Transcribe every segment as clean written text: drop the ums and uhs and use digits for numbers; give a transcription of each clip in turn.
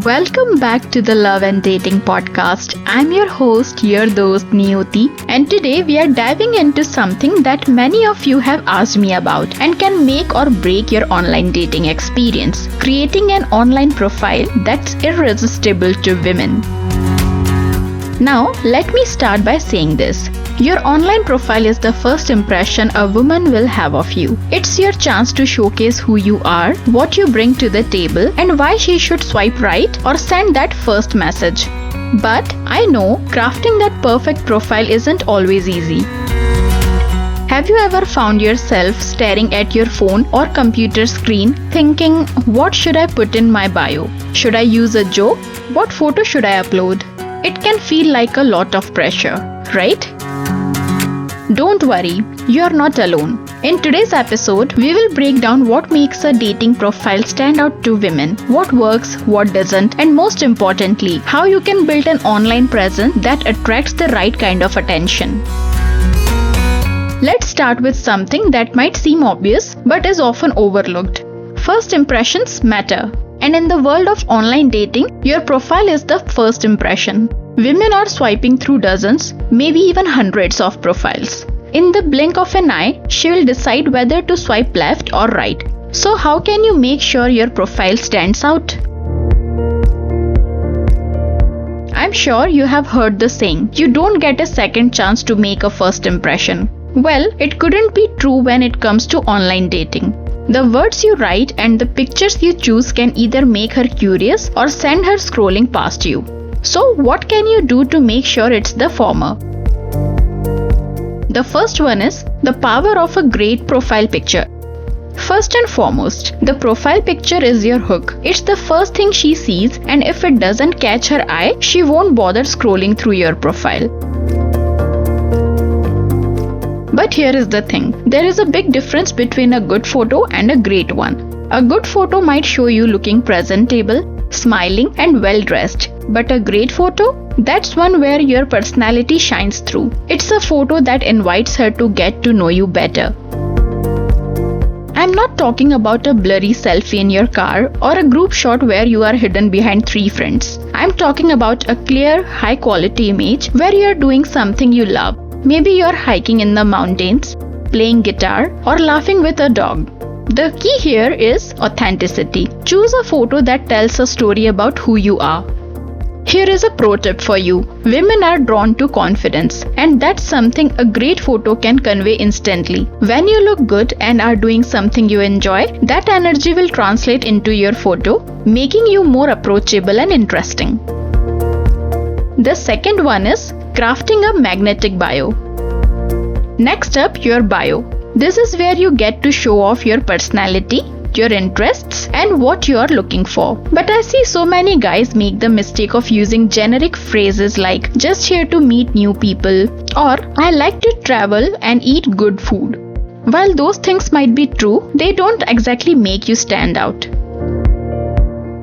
Welcome back to the Love and Dating podcast. I'm your host, your dost Niyoti, and today we are diving into something that many of you have asked me about and can make or break your online dating experience. Creating an online profile that's irresistible to women. Now, let me start by saying this. Your online profile is the first impression a woman will have of you. It's your chance to showcase who you are, what you bring to the table, and why she should swipe right or send that first message. But I know crafting that perfect profile isn't always easy. Have you ever found yourself staring at your phone or computer screen thinking, what should I put in my bio? Should I use a joke? What photo should I upload? It can feel like a lot of pressure, right? Don't worry, you're not alone. In today's episode, we will break down what makes a dating profile stand out to women, what works, what doesn't, and most importantly, how you can build an online presence that attracts the right kind of attention. Let's start with something that might seem obvious but is often overlooked. First impressions matter. And in the world of online dating, your profile is the first impression. Women are swiping through dozens, maybe even hundreds of profiles. In the blink of an eye, she will decide whether to swipe left or right. So how can you make sure your profile stands out? I'm sure you have heard the saying, you don't get a second chance to make a first impression. Well, it couldn't be true when it comes to online dating. The words you write and the pictures you choose can either make her curious or send her scrolling past you. So what can you do to make sure it's the former? The first one is the power of a great profile picture. First and foremost, the profile picture is your hook. It's the first thing she sees, and if it doesn't catch her eye, she won't bother scrolling through your profile. But here is the thing, there is a big difference between a good photo and a great one. A good photo might show you looking presentable, smiling and well dressed. But a great photo? That's one where your personality shines through. It's a photo that invites her to get to know you better. I'm not talking about a blurry selfie in your car or a group shot where you are hidden behind three friends. I'm talking about a clear, high quality image where you're doing something you love. Maybe you're hiking in the mountains, playing guitar, or laughing with a dog. The key here is authenticity. Choose a photo that tells a story about who you are. Here is a pro tip for you. Women are drawn to confidence, and that's something a great photo can convey instantly. When you look good and are doing something you enjoy, that energy will translate into your photo, making you more approachable and interesting. The second one is crafting a magnetic bio. Next up, your bio. This is where you get to show off your personality, your interests, and what you are looking for. But I see so many guys make the mistake of using generic phrases like just here to meet new people or I like to travel and eat good food. While those things might be true, they don't exactly make you stand out.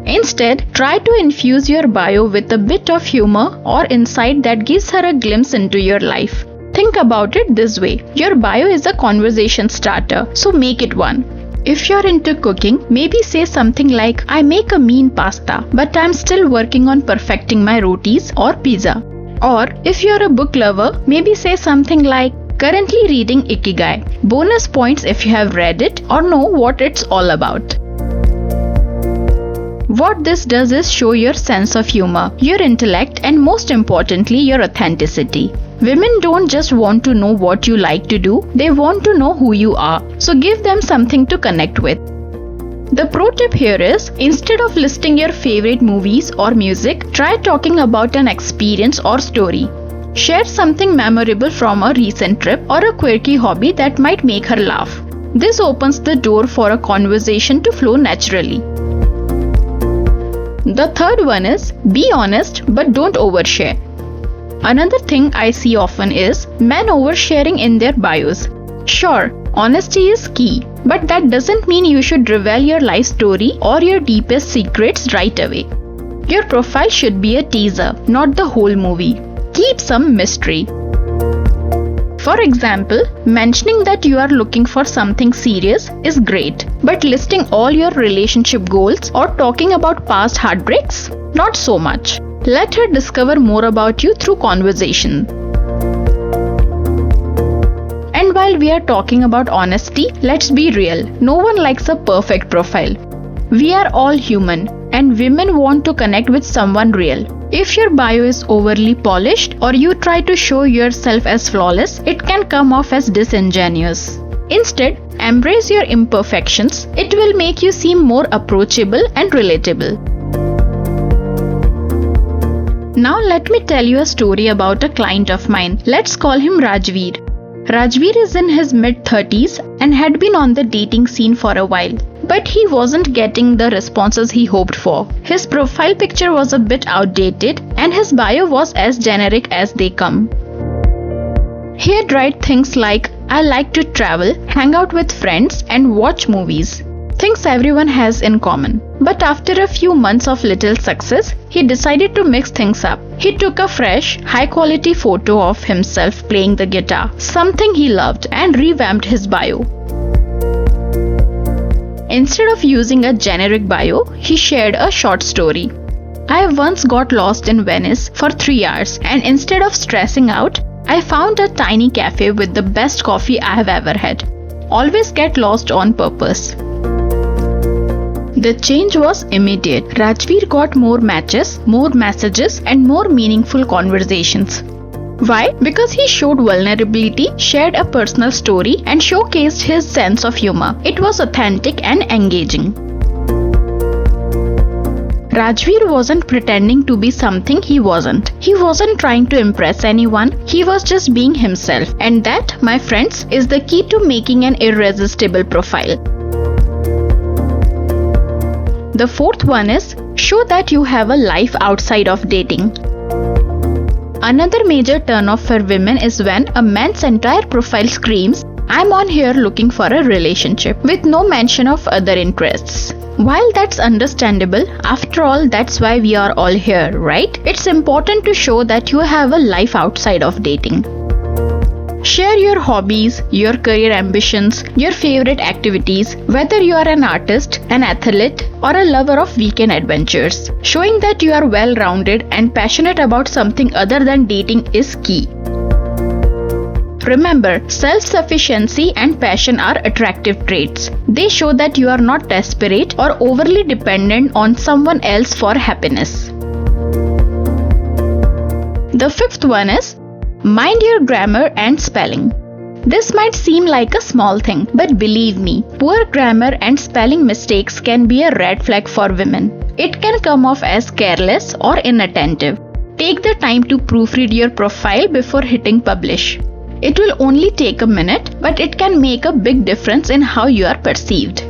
Instead, try to infuse your bio with a bit of humor or insight that gives her a glimpse into your life. Think about it this way, your bio is a conversation starter, so make it one. If you're into cooking, maybe say something like, I make a mean pasta, but I'm still working on perfecting my rotis or pizza. Or if you're a book lover, maybe say something like, currently reading Ikigai. Bonus points if you have read it or know what it's all about. What this does is show your sense of humor, your intellect, and most importantly, your authenticity. Women don't just want to know what you like to do, they want to know who you are. So give them something to connect with. The pro tip here is, instead of listing your favorite movies or music, try talking about an experience or story. Share something memorable from a recent trip or a quirky hobby that might make her laugh. This opens the door for a conversation to flow naturally. The third one is, be honest but don't overshare. Another thing I see often is men oversharing in their bios. Sure, honesty is key, but that doesn't mean you should reveal your life story or your deepest secrets right away. Your profile should be a teaser, not the whole movie. Keep some mystery. For example, mentioning that you are looking for something serious is great, but listing all your relationship goals or talking about past heartbreaks? Not so much. Let her discover more about you through conversation. And while we are talking about honesty, let's be real. No one likes a perfect profile. We are all human, and women want to connect with someone real. If your bio is overly polished or you try to show yourself as flawless, it can come off as disingenuous. Instead, embrace your imperfections. It will make you seem more approachable and relatable. Now let me tell you a story about a client of mine. Let's call him Rajveer. Rajveer is in his mid-30s and had been on the dating scene for a while. But he wasn't getting the responses he hoped for. His profile picture was a bit outdated and his bio was as generic as they come. He'd write things like, "I like to travel, hang out with friends and watch movies." Things everyone has in common. But after a few months of little success, he decided to mix things up. He took a fresh, high-quality photo of himself playing the guitar, something he loved, and revamped his bio. Instead of using a generic bio, he shared a short story. "I once got lost in Venice for 3 hours, and instead of stressing out, I found a tiny cafe with the best coffee I have ever had. Always get lost on purpose." The change was immediate. Rajveer got more matches, more messages, and more meaningful conversations. Why? Because he showed vulnerability, shared a personal story, and showcased his sense of humor. It was authentic and engaging. Rajveer wasn't pretending to be something he wasn't. He wasn't trying to impress anyone. He was just being himself. And that, my friends, is the key to making an irresistible profile. The fourth one is, show that you have a life outside of dating. Another major turn-off for women is when a man's entire profile screams, "I'm on here looking for a relationship," with no mention of other interests. While that's understandable, after all, that's why we are all here, right? It's important to show that you have a life outside of dating. Share your hobbies, your career ambitions, your favorite activities, whether you are an artist, an athlete, or a lover of weekend adventures. Showing that you are well-rounded and passionate about something other than dating is key. Remember, self-sufficiency and passion are attractive traits. They show that you are not desperate or overly dependent on someone else for happiness. The fifth one is, mind your grammar and spelling. This might seem like a small thing, but believe me, poor grammar and spelling mistakes can be a red flag for women. It can come off as careless or inattentive. Take the time to proofread your profile before hitting publish. It will only take a minute, but it can make a big difference in how you are perceived.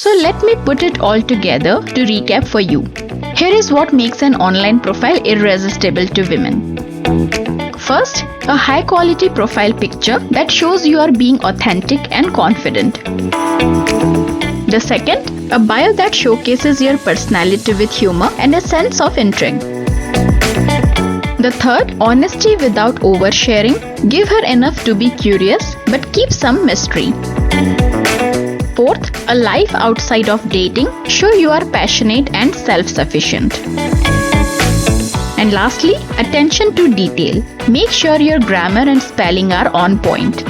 So let me put it all together to recap for you. Here is what makes an online profile irresistible to women. First, a high-quality profile picture that shows you are being authentic and confident. The second, a bio that showcases your personality with humor and a sense of intrigue. The third, honesty without oversharing. Give her enough to be curious, but keep some mystery. Fourth, a life outside of dating. Show you are passionate and self-sufficient. And lastly, attention to detail. Make sure your grammar and spelling are on point.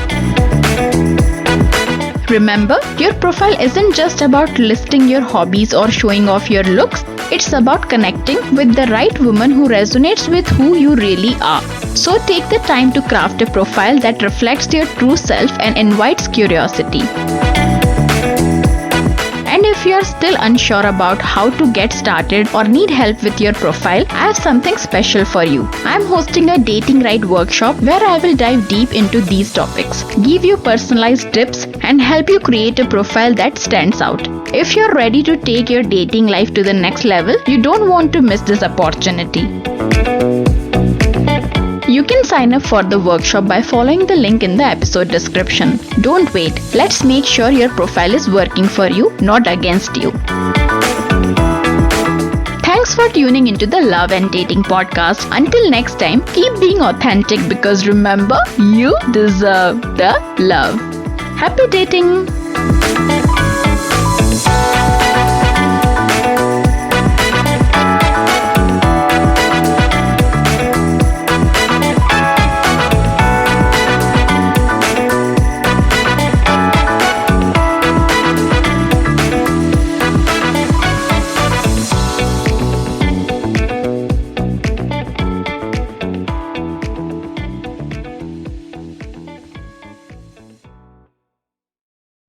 Remember, your profile isn't just about listing your hobbies or showing off your looks. It's about connecting with the right woman who resonates with who you really are. So take the time to craft a profile that reflects your true self and invites curiosity. And if you are still unsure about how to get started or need help with your profile, I have something special for you. I am hosting a dating right workshop where I will dive deep into these topics, give you personalized tips, and help you create a profile that stands out. If you're ready to take your dating life to the next level, you don't want to miss this opportunity. You can sign up for the workshop by following the link in the episode description. Don't wait. Let's make sure your profile is working for you, not against you. Thanks Thanks for tuning into the Love and Dating podcast. Until next time, keep being authentic because remember, you deserve the love. Happy dating!